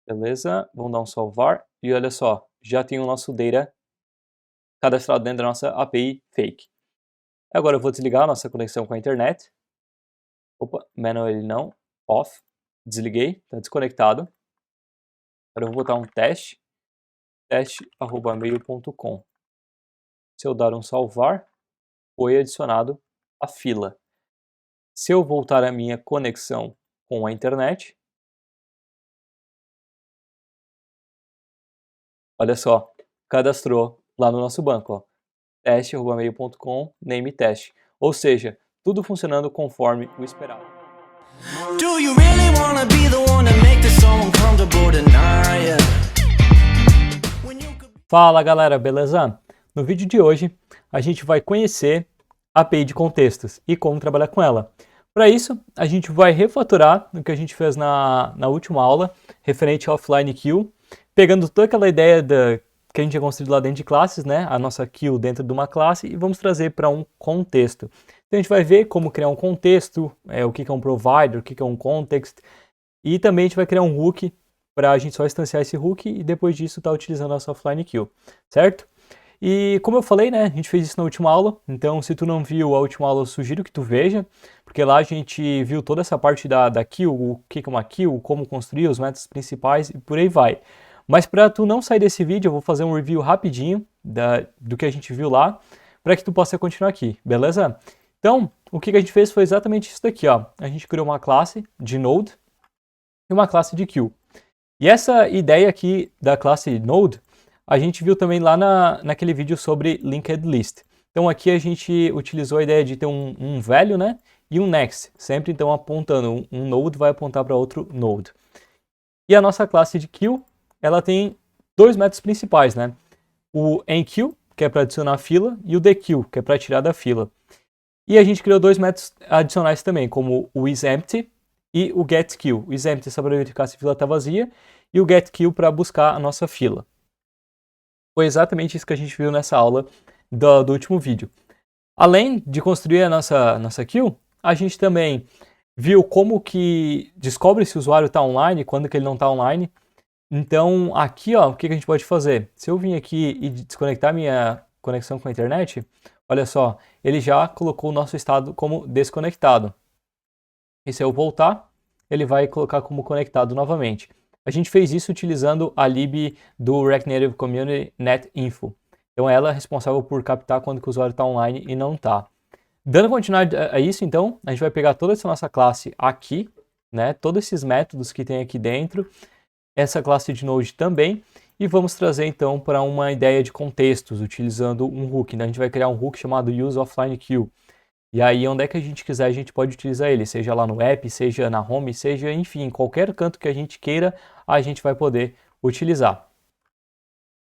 Beleza? Vamos dar um salvar. E olha só, já tem o nosso data cadastrado dentro da nossa API fake. Agora eu vou desligar a nossa conexão com a internet. Opa, manual não, off. Desliguei, está desconectado. Agora eu vou botar um teste, teste@mail.com. Se eu dar um salvar, foi adicionado a fila. Se eu voltar a minha conexão com a internet, olha só, cadastrou lá no nosso banco, ó, teste@mail.com, name teste. Ou seja, tudo funcionando conforme o esperado. Do you really wanna be the one to make this so uncomfortable tonight? Fala galera, beleza? No vídeo de hoje a gente vai conhecer a API de contextos e como trabalhar com ela. Para isso, a gente vai refatorar o que a gente fez na última aula, referente ao offline queue, pegando toda aquela ideia que a gente tinha construído lá dentro de classes, né? A nossa queue dentro de uma classe, e vamos trazer para um contexto. Então a gente vai ver como criar um contexto, o que é um provider, o que é um context, e também a gente vai criar um hook para a gente só instanciar esse hook e depois disso estar utilizando a nossa offline queue, certo? E como eu falei, né, a gente fez isso na última aula, então se tu não viu a última aula, eu sugiro que tu veja, porque lá a gente viu toda essa parte da queue, o que é uma queue, como construir os métodos principais e por aí vai. Mas para tu não sair desse vídeo, eu vou fazer um review rapidinho do que a gente viu lá, para que tu possa continuar aqui, beleza? Então, o que a gente fez foi exatamente isso daqui, ó. A gente criou uma classe de Node e uma classe de Queue. E essa ideia aqui da classe Node, a gente viu também lá naquele vídeo sobre Linked List. Então aqui a gente utilizou a ideia de ter um value, né, e um next, sempre então apontando, um node vai apontar para outro node. E a nossa classe de queue, ela tem dois métodos principais, né, o enqueue, que é para adicionar a fila, e o dequeue, que é para tirar da fila. E a gente criou dois métodos adicionais também, como o isEmpty e o getQueue. O isEmpty é só para verificar se a fila está vazia, e o getQueue para buscar a nossa fila. Foi exatamente isso que a gente viu nessa aula do último vídeo. Além de construir a nossa queue, a gente também viu como que descobre se o usuário está online, quando que ele não está online. Então aqui, ó, o que a gente pode fazer? Se eu vim aqui e desconectar minha conexão com a internet, olha só, ele já colocou o nosso estado como desconectado. E se eu voltar, ele vai colocar como conectado novamente. A gente fez isso utilizando a lib do React Native Community NetInfo. Então ela é responsável por captar quando que o usuário está online e não está. Dando continuidade a isso, então, a gente vai pegar toda essa nossa classe aqui, né, todos esses métodos que tem aqui dentro, essa classe de Node também, e vamos trazer então para uma ideia de contextos, utilizando um hook. Né? A gente vai criar um hook chamado useOfflineQueue. E aí, onde é que a gente quiser, a gente pode utilizar ele, seja lá no app, seja na home, seja, enfim, qualquer canto que a gente queira, a gente vai poder utilizar.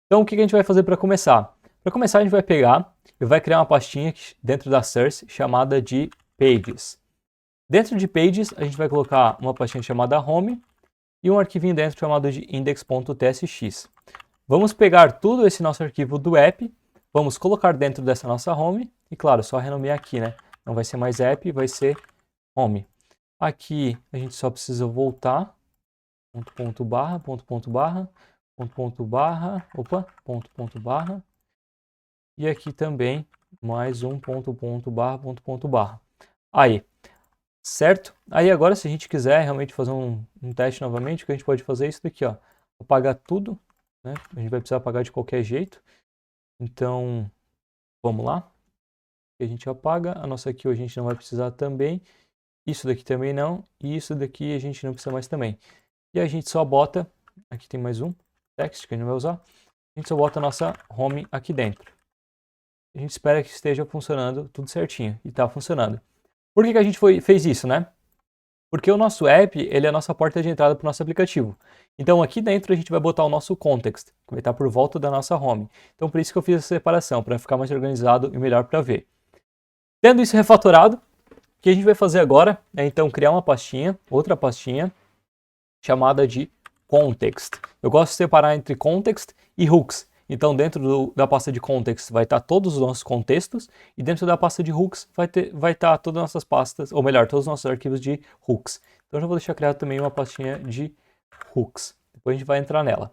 Então, o que a gente vai fazer para começar? Para começar, a gente vai pegar e vai criar uma pastinha dentro da source chamada de pages. Dentro de pages, a gente vai colocar uma pastinha chamada home e um arquivinho dentro chamado de index.tsx. Vamos pegar todo esse nosso arquivo do app, vamos colocar dentro dessa nossa home, e claro, só renomear aqui, né? Não vai ser mais app, vai ser home. Aqui a gente só precisa voltar, ponto barra, ponto barra, e aqui também mais um ponto barra. Aí, certo? Aí agora se a gente quiser realmente fazer um teste novamente, o que a gente pode fazer é isso daqui, ó. Apagar tudo, né? A gente vai precisar apagar de qualquer jeito. Então, vamos lá. A gente apaga, a nossa queue a gente não vai precisar também, isso daqui também não, e isso daqui a gente não precisa mais também. E a gente só bota, aqui tem mais um text que a gente vai usar, a gente só bota a nossa home aqui dentro. A gente espera que esteja funcionando tudo certinho, e está funcionando. Por que a gente fez isso, né? Porque o nosso app, ele é a nossa porta de entrada para o nosso aplicativo. Então aqui dentro a gente vai botar o nosso context, que vai estar por volta da nossa home. Então por isso que eu fiz essa separação, para ficar mais organizado e melhor para ver. Tendo isso refatorado, o que a gente vai fazer agora é então criar uma pastinha, outra pastinha, chamada de context. Eu gosto de separar entre context e hooks. Então dentro da pasta de context vai estar todos os nossos contextos e dentro da pasta de hooks vai estar todas as nossas pastas, ou melhor, todos os nossos arquivos de hooks. Então eu já vou deixar criado também uma pastinha de hooks. Depois a gente vai entrar nela.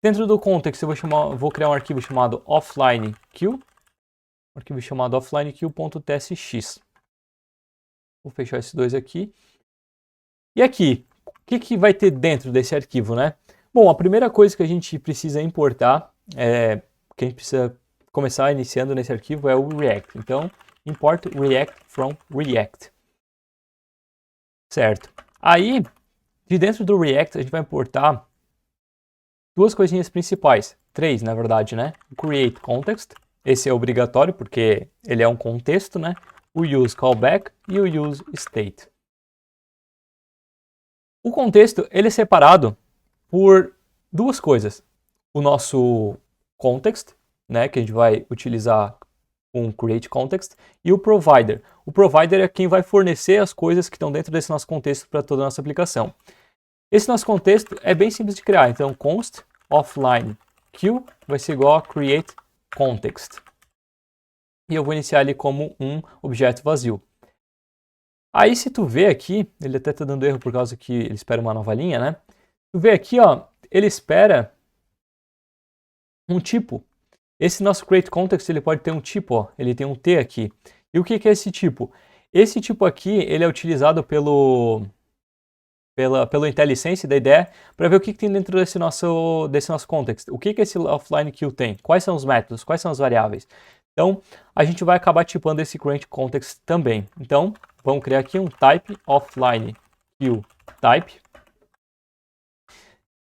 Dentro do context eu vou criar um arquivo chamado offline_queue. Um arquivo chamado offline_queue.tsx. Vou fechar esses dois aqui. E aqui, o que vai ter dentro desse arquivo, né? Bom, a primeira coisa que a gente precisa importar, que a gente precisa começar iniciando nesse arquivo é o React. Então, import React from React. Certo. Aí, de dentro do React, a gente vai importar duas coisinhas principais. Três, na verdade, né? O create context. Esse é obrigatório porque ele é um contexto, né? O use callback e o use state. O contexto, ele é separado por duas coisas. O nosso context, né, que a gente vai utilizar com create context, e o provider. O provider é quem vai fornecer as coisas que estão dentro desse nosso contexto para toda a nossa aplicação. Esse nosso contexto é bem simples de criar, então const offline queue vai ser igual a create context. E eu vou iniciar ele como um objeto vazio. Aí se tu vê aqui, ele até está dando erro por causa que ele espera uma nova linha, né? Tu vê aqui, ó, ele espera um tipo. Esse nosso create context, ele pode ter um tipo, ó, ele tem um T aqui. E o que é esse tipo? Esse tipo aqui, ele é utilizado pelo IntelliSense da IDE para ver o que tem dentro desse nosso context. O que esse offline queue tem? Quais são os métodos? Quais são as variáveis? Então, a gente vai acabar tipando esse create context também. Então, vamos criar aqui um type offline queue type.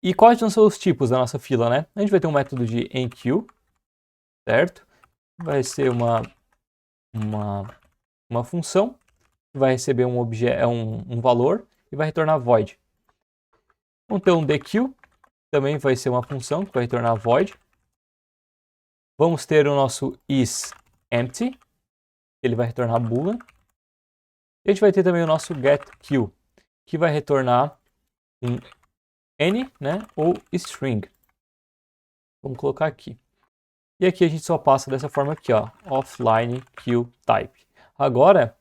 E quais são os tipos da nossa fila, né? A gente vai ter um método de enqueue, certo? Vai ser uma função que vai receber um valor e vai retornar void. Vamos ter um dequeue, também vai ser uma função que vai retornar void. Vamos ter o nosso isEmpty, ele vai retornar boolean. E a gente vai ter também o nosso getQueue, que vai retornar um N, né, ou string. Vamos colocar aqui. E aqui a gente só passa dessa forma aqui, ó, offline queue type. Agora,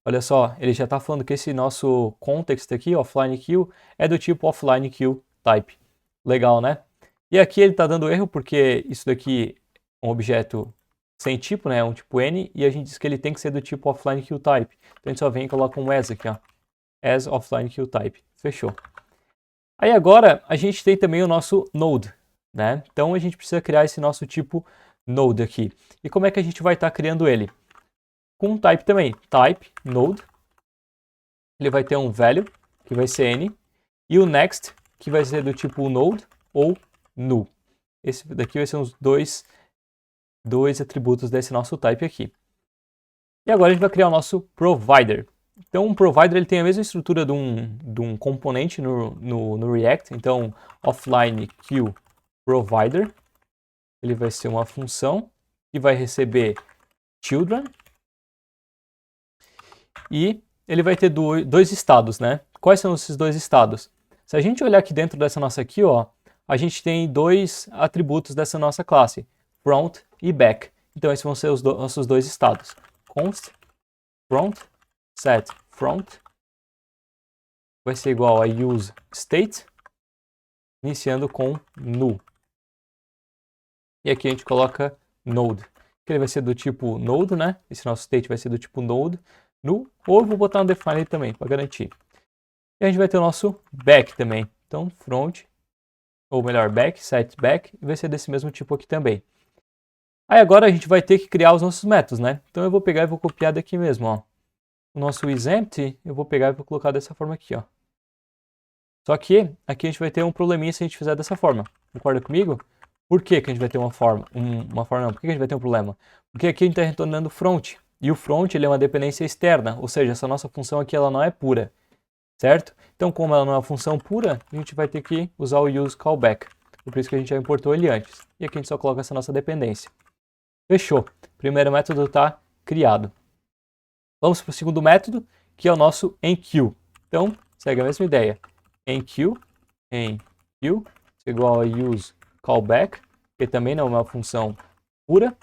olha só, ele já está falando que esse nosso context aqui, offline queue, é do tipo offline queue type. Legal, né? E aqui ele está dando erro porque isso daqui é um objeto sem tipo, né, um tipo N, e a gente diz que ele tem que ser do tipo offline queue type. Então a gente só vem e coloca um as aqui, ó, as offline queue type. Fechou. Aí agora a gente tem também o nosso node, né? Então a gente precisa criar esse nosso tipo node aqui. E como é que a gente vai estar criando ele? Com um type também, type node. Ele vai ter um value, que vai ser n, e o next, que vai ser do tipo node ou nu. Esse daqui vai ser os dois atributos desse nosso type aqui. E agora a gente vai criar o nosso provider. Então, um provider ele tem a mesma estrutura de um componente no React. Então, offline queue provider, ele vai ser uma função que vai receber children e ele vai ter dois estados, né? Quais são esses dois estados? Se a gente olhar aqui dentro dessa nossa aqui, ó, a gente tem dois atributos dessa nossa classe, front e back. Então, esses vão ser os nossos dois estados. Const front set front vai ser igual a use state, iniciando com nu. E aqui a gente coloca node, que ele vai ser do tipo node, né? Esse nosso state vai ser do tipo node, nu, ou eu vou botar um define também, para garantir. E a gente vai ter o nosso back também. Então, front, ou melhor, back, set back, e vai ser desse mesmo tipo aqui também. Aí agora a gente vai ter que criar os nossos métodos, né? Então eu vou pegar e vou copiar daqui mesmo, ó. O nosso isEmpty, eu vou pegar e vou colocar dessa forma aqui, ó. Só que aqui a gente vai ter um probleminha se a gente fizer dessa forma. Concorda comigo? Por que que a gente vai ter uma forma não? Por que a gente vai ter um problema? Porque aqui a gente está retornando front. E o front ele é uma dependência externa, ou seja, essa nossa função aqui ela não é pura, certo? Então, como ela não é uma função pura, a gente vai ter que usar o use callback. Por isso que a gente já importou ele antes. E aqui a gente só coloca essa nossa dependência. Fechou. Primeiro método está criado. Vamos para o segundo método, que é o nosso enqueue. Então, segue a mesma ideia. Enqueue é igual a use callback, que também não é uma função pura.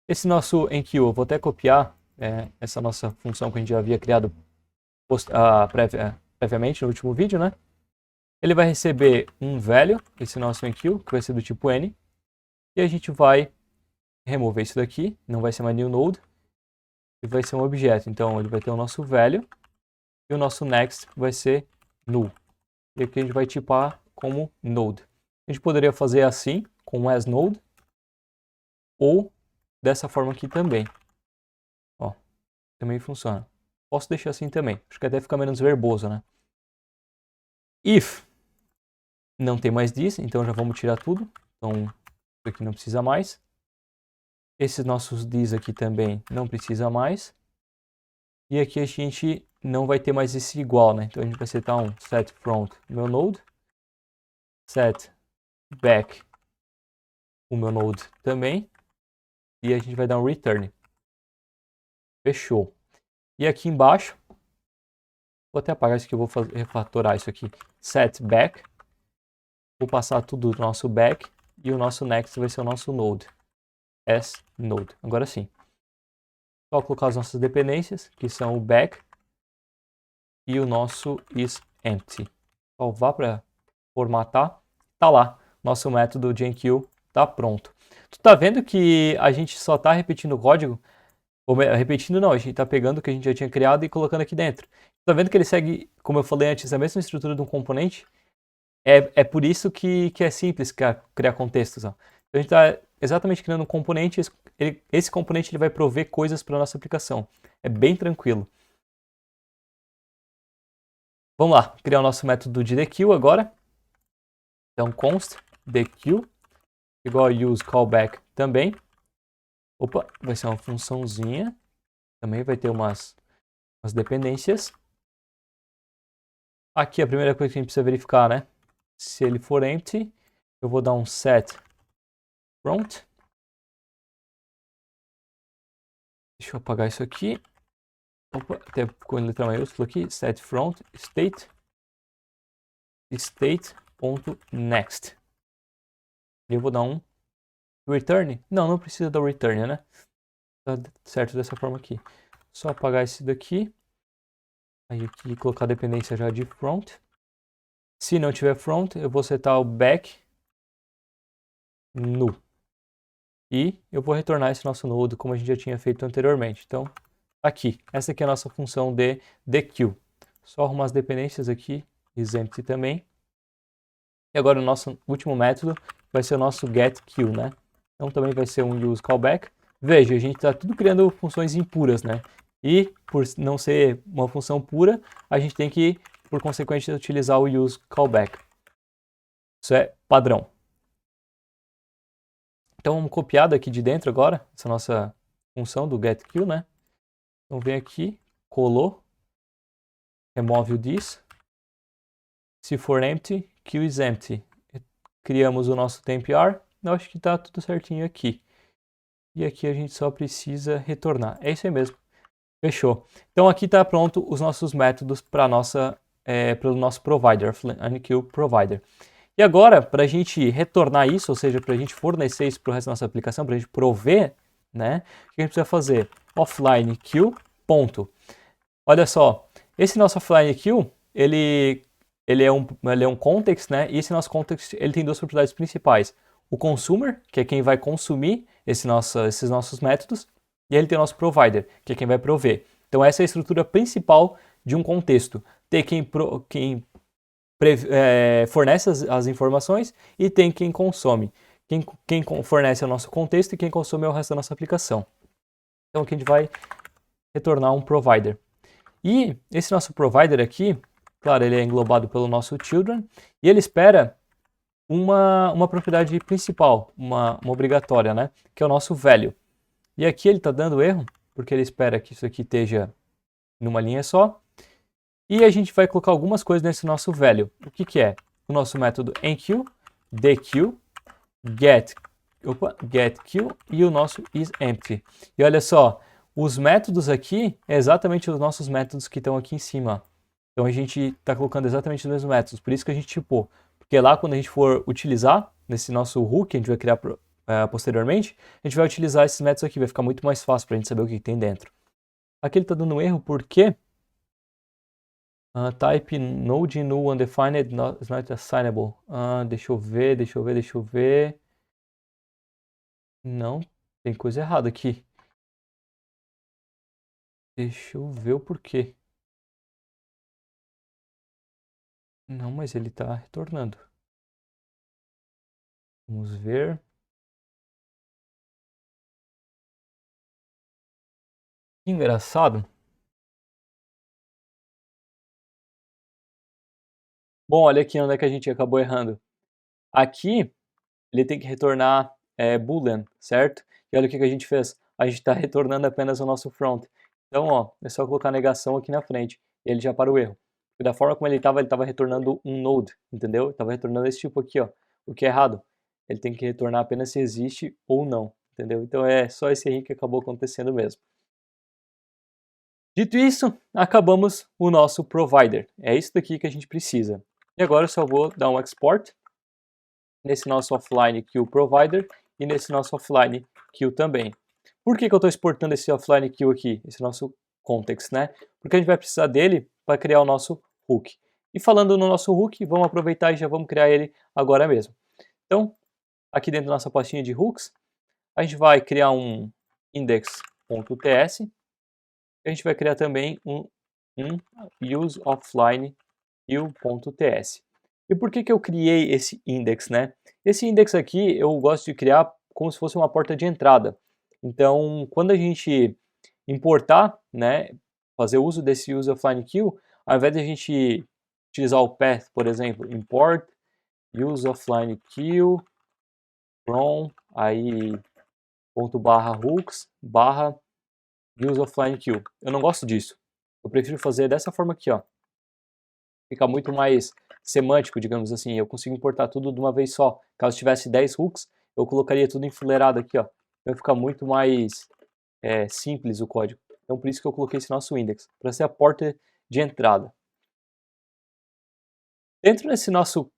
Esse nosso enqueue, eu vou até copiar essa nossa função que a gente já havia criado previamente no último vídeo, né? Ele vai receber um value, esse nosso enqueue, que vai ser do tipo n. E a gente vai remover isso daqui, não vai ser mais new node, e vai ser um objeto. Então ele vai ter o nosso value e o nosso next vai ser null. E aqui a gente vai tipar como node. A gente poderia fazer assim, com as node, ou dessa forma aqui também. Ó, também funciona. Posso deixar assim também, acho que até fica menos verboso, né? If não tem mais this, então já vamos tirar tudo. Então isso aqui não precisa mais. Esses nossos this aqui também não precisa mais. E aqui a gente não vai ter mais esse igual, né? Então a gente vai setar um set front no meu node, set back o meu node também, e a gente vai dar um return. Fechou. E aqui embaixo, vou até apagar isso aqui, eu vou refatorar isso aqui. Set back, vou passar tudo do nosso back, e o nosso next vai ser o nosso node. As node. Agora sim. Só colocar as nossas dependências, que são o back e o nosso is empty. Salvar para formatar. Tá lá. Nosso método de enqueue tá pronto. Tu tá vendo que a gente só tá repetindo o código? Ou repetindo não, a gente tá pegando o que a gente já tinha criado e colocando aqui dentro. Tá vendo que ele segue, como eu falei antes, a mesma estrutura de um componente? É por isso que é simples criar contextos. Ó. Então a gente está exatamente criando um componente, esse componente ele vai prover coisas para a nossa aplicação. É bem tranquilo. Vamos lá, criar o nosso método de dequeue agora. Então const dequeue igual a use callback também. Opa, vai ser uma funçãozinha. Também vai ter umas dependências. Aqui a primeira coisa que a gente precisa verificar, né? Se ele for empty, eu vou dar um set front. Deixa eu apagar isso aqui. Opa, até com letra maiúscula aqui. Set front state state.next. E eu vou dar um return. Não precisa dar return, né? Tá certo dessa forma aqui. Só apagar esse daqui. Aí aqui colocar a dependência já de front. Se não tiver front, eu vou setar o back null. E eu vou retornar esse nosso node como a gente já tinha feito anteriormente. Então, aqui. Essa aqui é a nossa função de dequeue. Só arrumar as dependências aqui. Isempty também. E agora o nosso último método vai ser o nosso getQueue, né? Então também vai ser um use callback. Veja, a gente está tudo criando funções impuras, né? E por não ser uma função pura, a gente tem que, por consequência, utilizar o use callback. Isso é padrão. Então vamos copiar daqui de dentro agora, essa nossa função do getQueue, né? Então vem aqui, colou, remove o this. Se for empty, queue is empty. Criamos o nosso tempr. Eu acho que está tudo certinho aqui. E aqui a gente só precisa retornar. É isso aí mesmo. Fechou. Então aqui está pronto os nossos métodos para o nosso provider, Unqueue Provider. E agora, para a gente retornar isso, ou seja, para a gente fornecer isso para o resto da nossa aplicação, para a gente prover, né? O que a gente precisa fazer? Offline queue, ponto. Olha só, esse nosso offline queue, ele é um context, né? E esse nosso context ele tem duas propriedades principais. O consumer, que é quem vai consumir esses nossos métodos, e ele tem o nosso provider, que é quem vai prover. Então essa é a estrutura principal de um contexto. Ter quem fornece as informações e tem quem consome. Quem fornece é o nosso contexto e quem consome é o resto da nossa aplicação. Então aqui a gente vai retornar um provider. E esse nosso provider aqui, claro, ele é englobado pelo nosso children, e ele espera uma propriedade principal, uma obrigatória, né? Que é o nosso value. E aqui ele está dando erro, porque ele espera que isso aqui esteja numa linha só. E a gente vai colocar algumas coisas nesse nosso value. O que é? O nosso método enqueue, dequeue, getQueue e o nosso isEmpty. E olha só, os métodos aqui é exatamente os nossos métodos que estão aqui em cima. Então a gente está colocando exatamente os mesmos métodos, por isso que a gente tipou. Porque lá quando a gente for utilizar, nesse nosso hook que a gente vai criar posteriormente, a gente vai utilizar esses métodos aqui, vai ficar muito mais fácil para a gente saber o que tem dentro. Aqui ele está dando um erro porque Type node null undefined is not assignable. Deixa eu ver. Não, tem coisa errada aqui. Deixa eu ver o porquê. Não, mas ele está retornando. Vamos ver. Que engraçado. Bom, olha aqui onde é que a gente acabou errando. Aqui, ele tem que retornar boolean, certo? E olha o que a gente fez. A gente está retornando apenas o nosso front. Então, ó, é só colocar a negação aqui na frente. E ele já para o erro. E da forma como ele estava retornando um node, entendeu? Estava retornando esse tipo aqui, ó. O que é errado. Ele tem que retornar apenas se existe ou não, entendeu? Então é só esse erro que acabou acontecendo mesmo. Dito isso, acabamos o nosso provider. É isso daqui que a gente precisa. E agora eu só vou dar um export nesse nosso offline queue provider e nesse nosso offline queue também. Por que eu estou exportando esse offline queue aqui, esse nosso context, né? Porque a gente vai precisar dele para criar o nosso hook. E falando no nosso hook, vamos aproveitar e já vamos criar ele agora mesmo. Então, aqui dentro da nossa pastinha de hooks, a gente vai criar um index.ts. A gente vai criar também um useOffline queue.ts. E por que eu criei esse index, né? Esse index aqui eu gosto de criar como se fosse uma porta de entrada. Então, quando a gente importar, né, fazer uso desse useOffline queue, ao invés de a gente utilizar o path, por exemplo, import useOffline queue from aí ./hooks useOffline queue. Eu não gosto disso. Eu prefiro fazer dessa forma aqui, ó. Fica muito mais semântico, digamos assim. Eu consigo importar tudo de uma vez só. Caso tivesse 10 hooks, eu colocaria tudo enfileirado aqui, ó. Então fica muito mais simples o código. Então por isso que eu coloquei esse nosso index, para ser a porta de entrada. Dentro desse nosso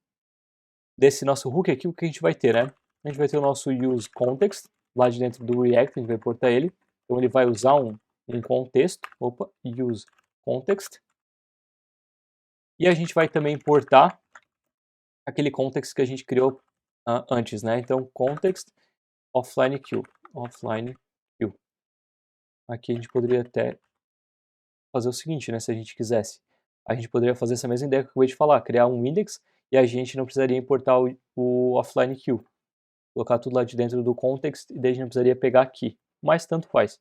hook aqui, o que a gente vai ter, né? A gente vai ter o nosso useContext, lá de dentro do React, a gente vai importar ele. Então ele vai usar um contexto, useContext. E a gente vai também importar aquele context que a gente criou antes, né? Então, context offline queue. Aqui a gente poderia até fazer o seguinte, né? Se a gente quisesse. A gente poderia fazer essa mesma ideia que eu acabei de falar, criar um index e a gente não precisaria importar o offline queue. Colocar tudo lá de dentro do context e daí a gente não precisaria pegar aqui. Mas tanto faz.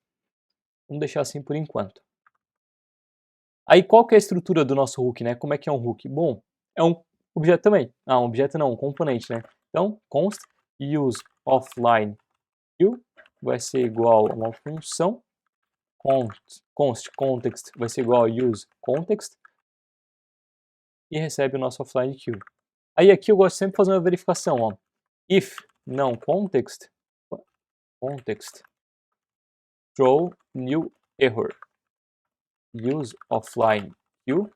Vamos deixar assim por enquanto. Aí qual que é a estrutura do nosso hook, né? Como é que é um hook? Bom, é um objeto também. Um objeto não, um componente, né? Então, const use offline queue vai ser igual a uma função. Const context vai ser igual a use context. E recebe o nosso offline queue. Aí aqui eu gosto sempre de fazer uma verificação, ó. If não context throw new error. Use offline queue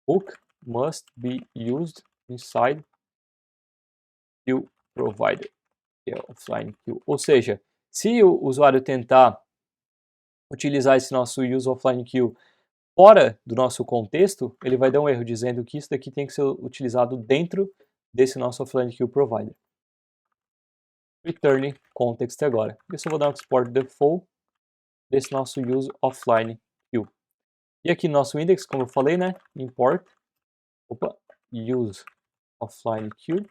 hook must be used inside queue provider, que é offline queue. Ou seja, se o usuário tentar utilizar esse nosso use offline queue fora do nosso contexto, ele vai dar um erro dizendo que isso daqui tem que ser utilizado dentro desse nosso offline queue provider. Return context agora. Eu só vou dar um export default desse nosso use offline queue. E aqui no nosso index, como eu falei, né, import use offline queue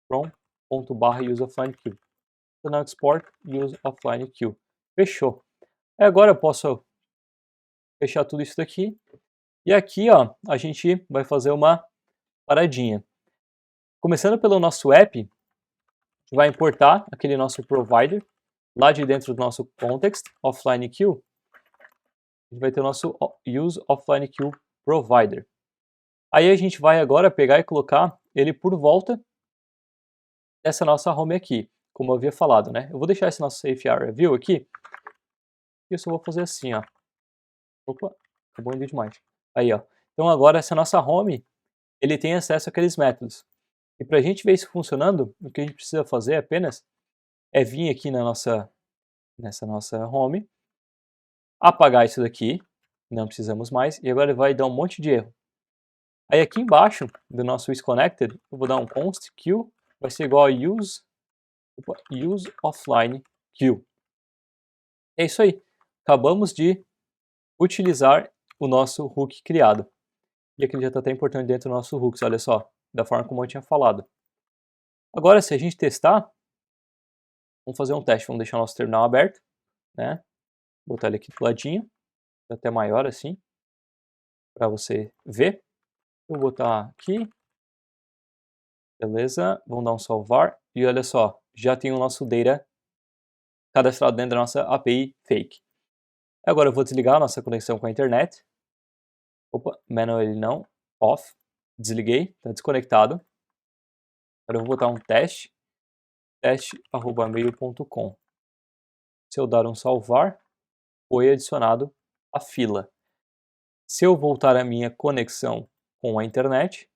from /use offline queue. Vou dar um export use offline queue. Fechou. E agora eu posso fechar tudo isso daqui. E aqui, ó, a gente vai fazer uma paradinha. Começando pelo nosso app, a gente vai importar aquele nosso provider lá de dentro do nosso context offline queue. A gente vai ter o nosso use offline queue provider. Aí a gente vai agora pegar e colocar ele por volta dessa nossa home aqui, como eu havia falado, né? Eu vou deixar esse nosso safe area view aqui. E eu só vou fazer assim, ó. Opa, acabou indo demais. Aí, ó. Então agora essa nossa home, ele tem acesso àqueles métodos. E para a gente ver isso funcionando, o que a gente precisa fazer apenas é vir aqui nessa nossa home, apagar isso daqui, não precisamos mais, e agora ele vai dar um monte de erro. Aí aqui embaixo do nosso isConnected, eu vou dar um const queue, vai ser igual a use offline queue. É isso aí, acabamos de utilizar o nosso hook criado. E aqui ele já está até importante dentro do nosso hooks, olha só, da forma como eu tinha falado. Agora, se a gente testar, vamos fazer um teste, vamos deixar o nosso terminal aberto, né? Botar ele aqui do ladinho, até maior assim, para você ver. Eu vou botar aqui, beleza, vamos dar um salvar, e olha só, já tem o nosso data cadastrado dentro da nossa API fake. Agora eu vou desligar a nossa conexão com a internet. Opa, manual não, off, desliguei, está desconectado. Agora eu vou botar um teste@mail.com. Se eu dar um salvar, foi adicionado a fila. Se eu voltar a minha conexão com a internet,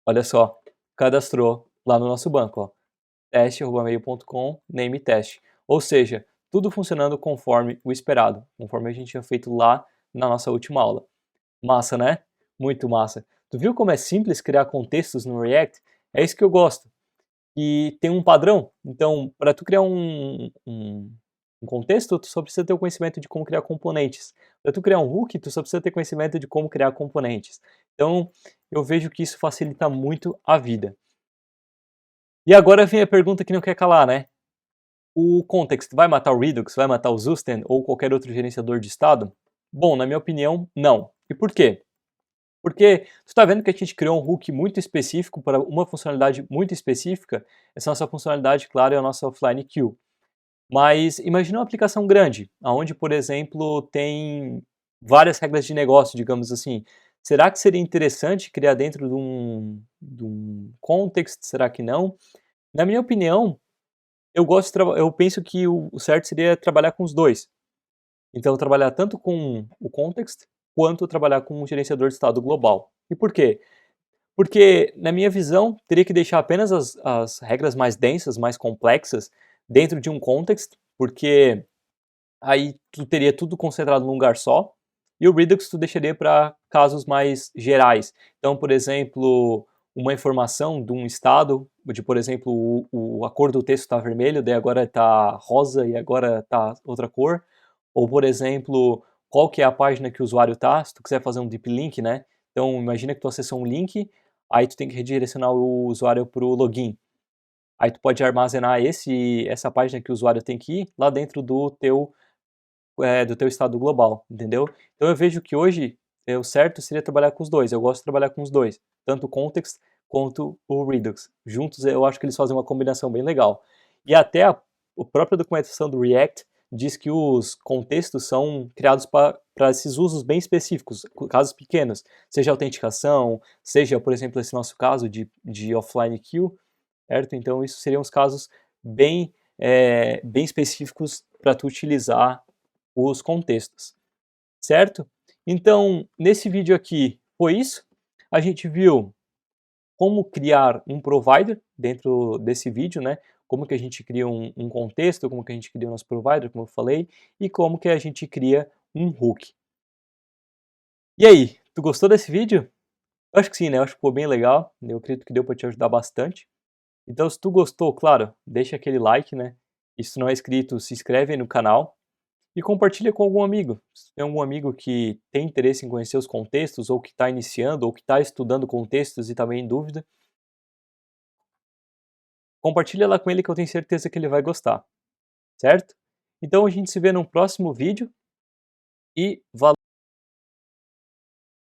olha só, cadastrou lá no nosso banco, ó, teste@mail.com, name teste. Ou seja, tudo funcionando conforme o esperado, conforme a gente tinha feito lá na nossa última aula. Massa, né? Muito massa. Tu viu como é simples criar contextos no React? É isso que eu gosto. E tem um padrão. Então, para tu criar um contexto, tu só precisa ter o conhecimento de como criar componentes. Para tu criar um hook, tu só precisa ter conhecimento de como criar componentes. Então, eu vejo que isso facilita muito a vida. E agora vem a pergunta que não quer calar, né? O context vai matar o Redux, vai matar o Zusten ou qualquer outro gerenciador de estado? Bom, na minha opinião, não. E por quê? Porque tu está vendo que a gente criou um hook muito específico para uma funcionalidade muito específica. Essa nossa funcionalidade, claro, é a nossa offline queue. Mas imagina uma aplicação grande, onde, por exemplo, tem várias regras de negócio, digamos assim. Será que seria interessante criar dentro de um context? Será que não? Na minha opinião, eu penso que o certo seria trabalhar com os dois. Então, trabalhar tanto com o context, quanto trabalhar com um gerenciador de estado global. E por quê? Porque, na minha visão, teria que deixar apenas as regras mais densas, mais complexas, dentro de um context, porque aí tu teria tudo concentrado num lugar só, e o Redux tu deixaria para casos mais gerais. Então, por exemplo, uma informação de um estado, de, por exemplo, a cor do texto está vermelho, daí agora está rosa e agora está outra cor. Ou, por exemplo, qual que é a página que o usuário está, se tu quiser fazer um deep link, né? Então, imagina que tu acessou um link, aí tu tem que redirecionar o usuário para o login. Aí tu pode armazenar essa página que o usuário tem que ir lá dentro do teu estado global, entendeu? Então eu vejo que hoje o certo seria trabalhar com os dois. Eu gosto de trabalhar com os dois, tanto o context quanto o Redux. Juntos eu acho que eles fazem uma combinação bem legal. E até a própria documentação do React diz que os contextos são criados para esses usos bem específicos, casos pequenos, seja autenticação, seja, por exemplo, esse nosso caso de offline queue, certo? Então isso seriam os casos bem específicos para tu utilizar os contextos, certo? Então, nesse vídeo aqui foi isso. A gente viu como criar um provider dentro desse vídeo, né? Como que a gente cria um contexto, como que a gente cria o nosso provider, como eu falei, e como que a gente cria um hook. E aí, tu gostou desse vídeo? Eu acho que sim, né? Eu acho que ficou bem legal. Eu acredito que deu para te ajudar bastante. Então, se tu gostou, claro, deixa aquele like, né? E se tu não é inscrito, se inscreve aí no canal. E compartilha com algum amigo. Se tem algum amigo que tem interesse em conhecer os contextos, ou que está iniciando, ou que está estudando contextos e também em dúvida, compartilha lá com ele que eu tenho certeza que ele vai gostar, certo? Então a gente se vê no próximo vídeo e valeu!